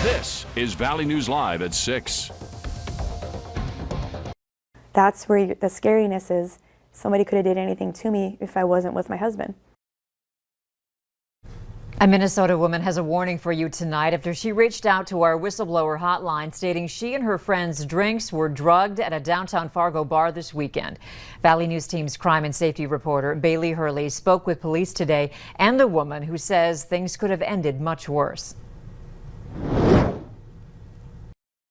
This is Valley News Live at 6. That's where the scariness is. Somebody could have did anything to me if I wasn't with my husband. A Minnesota woman has a warning for you tonight after she reached out to our whistleblower hotline stating she and her friends' drinks were drugged at a downtown Fargo bar this weekend. Valley News Team's crime and safety reporter Bailey Hurley spoke with police today and the woman who says things could have ended much worse.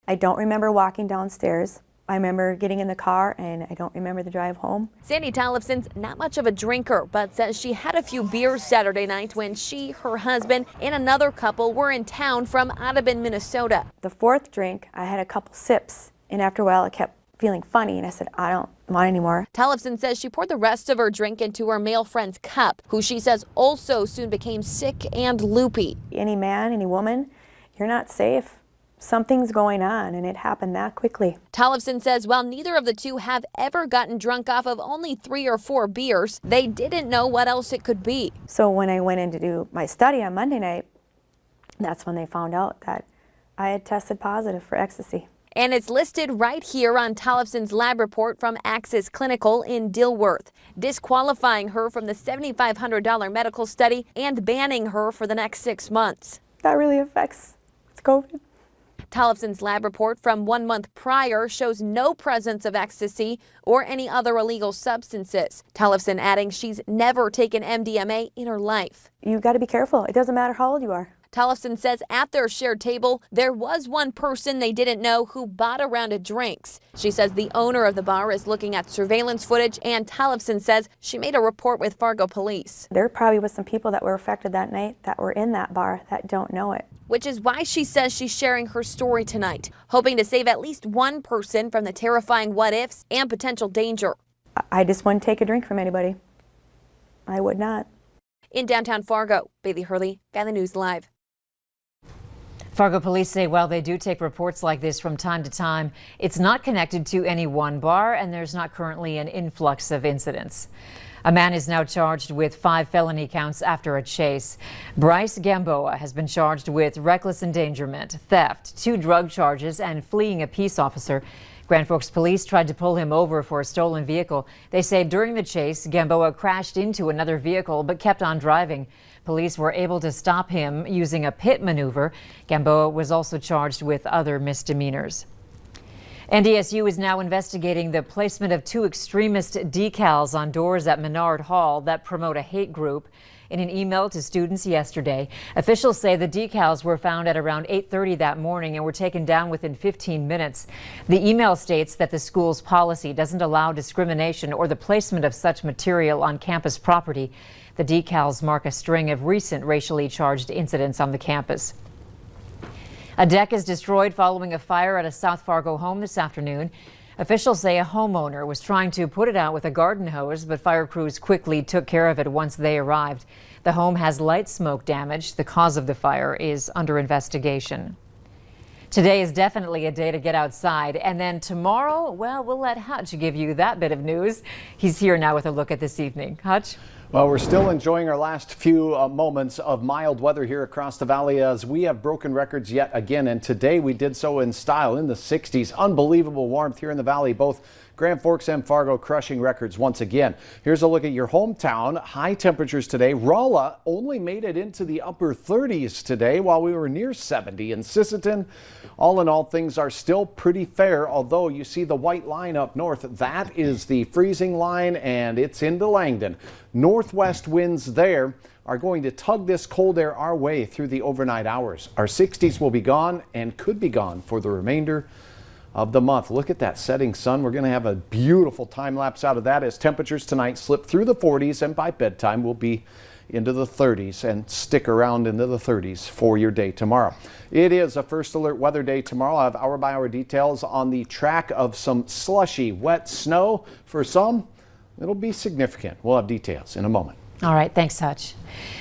I don't remember walking downstairs. I remember getting in the car, and I don't remember the drive home. Sandy Tollefson's not much of a drinker, but says she had a few beers Saturday night when she, her husband, and another couple were in town from Audubon, Minnesota. The fourth drink, I had a couple sips, and after a while I kept feeling funny, and I said, I don't want any more. Tollefson says she poured the rest of her drink into her male friend's cup, who she says also soon became sick and loopy. Any man, any woman, you're not safe. Something's going on, and it happened that quickly. Tollefson says while neither of the two have ever gotten drunk off of only 3 or 4 beers, they didn't know what else it could be. So when I went in to do my study on Monday night, that's when they found out that I had tested positive for ecstasy. And it's listed right here on Tollefson's lab report from Axis Clinical in Dilworth, disqualifying her from the $7,500 medical study and banning her for the next 6 months. That really affects COVID. Tollefson's lab report from 1 month prior shows no presence of ecstasy or any other illegal substances. Tollefson adding she's never taken MDMA in her life. You got to be careful. It doesn't matter how old you are. Tollefson says at their shared table, there was one person they didn't know who bought a round of drinks. She says the owner of the bar is looking at surveillance footage, and Tollefson says she made a report with Fargo police. There probably was some people that were affected that night that were in that bar that don't know it. Which is why she says she's sharing her story tonight, hoping to save at least one person from the terrifying what-ifs and potential danger. I just wouldn't take a drink from anybody. I would not. In downtown Fargo, Bailey Hurley, Valley News Live. Fargo police say while they do take reports like this from time to time, it's not connected to any one bar, and there's not currently an influx of incidents. A man is now charged with 5 felony counts after a chase. Bryce Gamboa has been charged with reckless endangerment, theft, 2 drug charges, and fleeing a peace officer. Grand Forks police tried to pull him over for a stolen vehicle. They say during the chase, Gamboa crashed into another vehicle but kept on driving. Police were able to stop him using a pit maneuver. Gamboa was also charged with other misdemeanors. NDSU is now investigating the placement of 2 extremist decals on doors at Menard Hall that promote a hate group. In an email to students yesterday, officials say the decals were found at around 8:30 that morning and were taken down within 15 minutes. The email states that the school's policy doesn't allow discrimination or the placement of such material on campus property. The decals mark a string of recent racially charged incidents on the campus. A deck is destroyed following a fire at a South Fargo home this afternoon. Officials say a homeowner was trying to put it out with a garden hose, but fire crews quickly took care of it once they arrived. The home has light smoke damage. The cause of the fire is under investigation. Today is definitely a day to get outside. And then tomorrow, well, we'll let Hutch give you that bit of news. He's here now with a look at this evening. Hutch? Well, we're still enjoying our last few moments of mild weather here across the valley as we have broken records yet again. And today we did so in style in the 60s. Unbelievable warmth here in the valley, both Grand Forks and Fargo crushing records once again. Here's a look at your hometown. High temperatures today. Rolla only made it into the upper 30s today while we were near 70 in Sisseton. All in all, things are still pretty fair, although you see the white line up north. That is the freezing line, and it's into Langdon. Northwest winds there are going to tug this cold air our way through the overnight hours. Our 60s will be gone and could be gone for the remainder of the month. Look at that setting sun. We're going to have a beautiful time lapse out of that as temperatures tonight slip through the 40s, and by bedtime we'll be into the 30s and stick around into the 30s for your day tomorrow. It is a first alert weather day tomorrow. I'll have hour by hour details on the track of some slushy wet snow. For some, it'll be significant. We'll have details in a moment. All right, thanks, Hutch.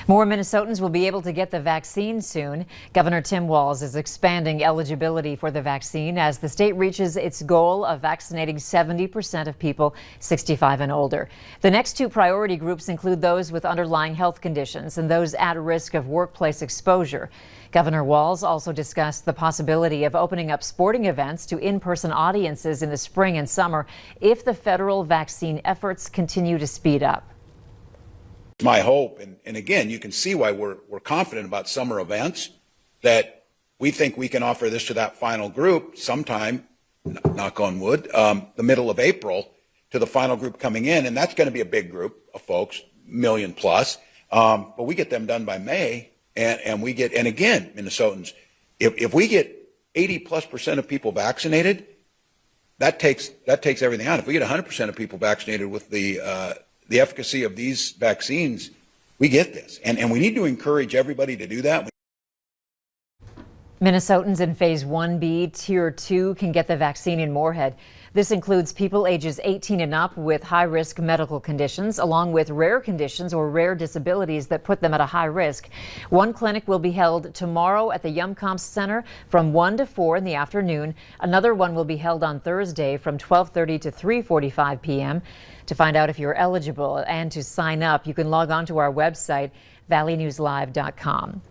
More Minnesotans will be able to get the vaccine soon. Governor Tim Walz is expanding eligibility for the vaccine as the state reaches its goal of vaccinating 70% of people 65 and older. The next two priority groups include those with underlying health conditions and those at risk of workplace exposure. Governor Walz also discussed the possibility of opening up sporting events to in-person audiences in the spring and summer if the federal vaccine efforts continue to speed up. My hope, and again, you can see why we're confident about summer events, that we think we can offer this to that final group sometime, knock on wood, the middle of April to the final group coming in, and that's going to be a big group of folks, million plus, but we get them done by May, and we get, and again, Minnesotans, if we get 80+% of people vaccinated, that takes everything out. If we get 100% of people vaccinated with the efficacy of these vaccines, we get this. And we need to encourage everybody to do that. Minnesotans in Phase 1B, Tier 2 can get the vaccine in Moorhead. This includes people ages 18 and up with high-risk medical conditions, along with rare conditions or rare disabilities that put them at a high risk. One clinic will be held tomorrow at the Yumkamp Center from 1 to 4 in the afternoon. Another one will be held on Thursday from 12:30 to 3:45 p.m. To find out if you're eligible and to sign up, you can log on to our website, valleynewslive.com.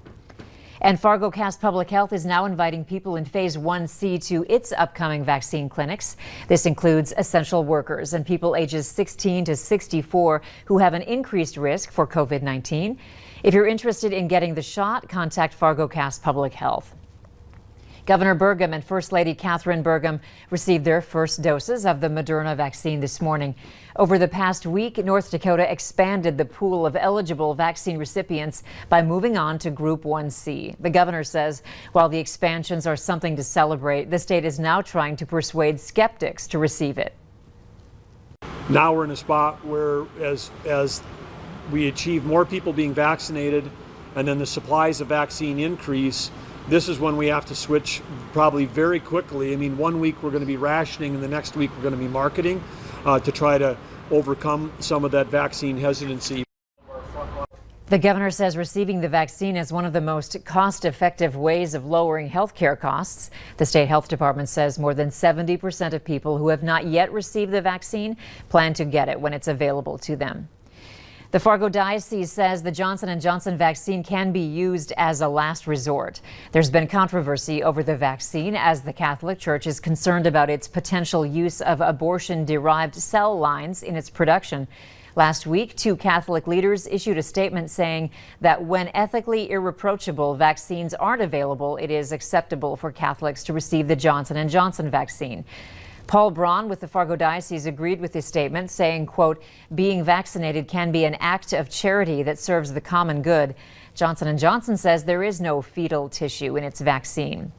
And Fargo Cass Public Health is now inviting people in Phase 1C to its upcoming vaccine clinics. This includes essential workers and people ages 16 to 64 who have an increased risk for COVID-19. If you're interested in getting the shot, contact Fargo Cass Public Health. Governor Burgum and First Lady Catherine Burgum received their first doses of the Moderna vaccine this morning. Over the past week, North Dakota expanded the pool of eligible vaccine recipients by moving on to Group 1C. The governor says while the expansions are something to celebrate, the state is now trying to persuade skeptics to receive it. Now we're in a spot where as we achieve more people being vaccinated and then the supplies of vaccine increase, this is when we have to switch probably very quickly. I mean, 1 week we're going to be rationing and the next week we're going to be marketing to try to overcome some of that vaccine hesitancy. The governor says receiving the vaccine is one of the most cost-effective ways of lowering health care costs. The state health department says more than 70% of people who have not yet received the vaccine plan to get it when it's available to them. The Fargo Diocese says the Johnson & Johnson vaccine can be used as a last resort. There's been controversy over the vaccine as the Catholic Church is concerned about its potential use of abortion-derived cell lines in its production. Last week, two Catholic leaders issued a statement saying that when ethically irreproachable vaccines aren't available, it is acceptable for Catholics to receive the Johnson & Johnson vaccine. Paul Braun with the Fargo Diocese agreed with this statement, saying, quote, being vaccinated can be an act of charity that serves the common good. Johnson & Johnson says there is no fetal tissue in its vaccine.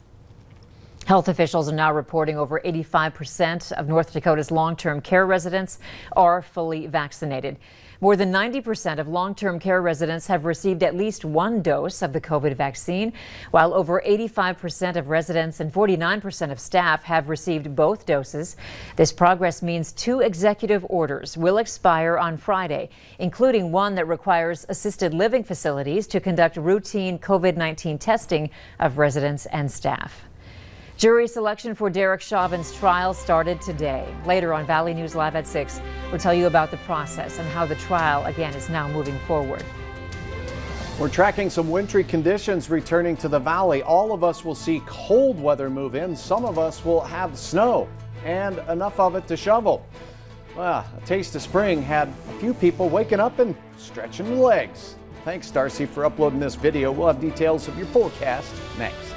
Health officials are now reporting over 85% of North Dakota's long-term care residents are fully vaccinated. More than 90% of long-term care residents have received at least one dose of the COVID vaccine, while over 85% of residents and 49% of staff have received both doses. This progress means 2 executive orders will expire on Friday, including one that requires assisted living facilities to conduct routine COVID-19 testing of residents and staff. Jury selection for Derek Chauvin's trial started today. Later on Valley News Live at 6, we'll tell you about the process and how the trial, again, is now moving forward. We're tracking some wintry conditions returning to the valley. All of us will see cold weather move in. Some of us will have snow and enough of it to shovel. Well, a taste of spring had a few people waking up and stretching their legs. Thanks, Darcy, for uploading this video. We'll have details of your forecast next.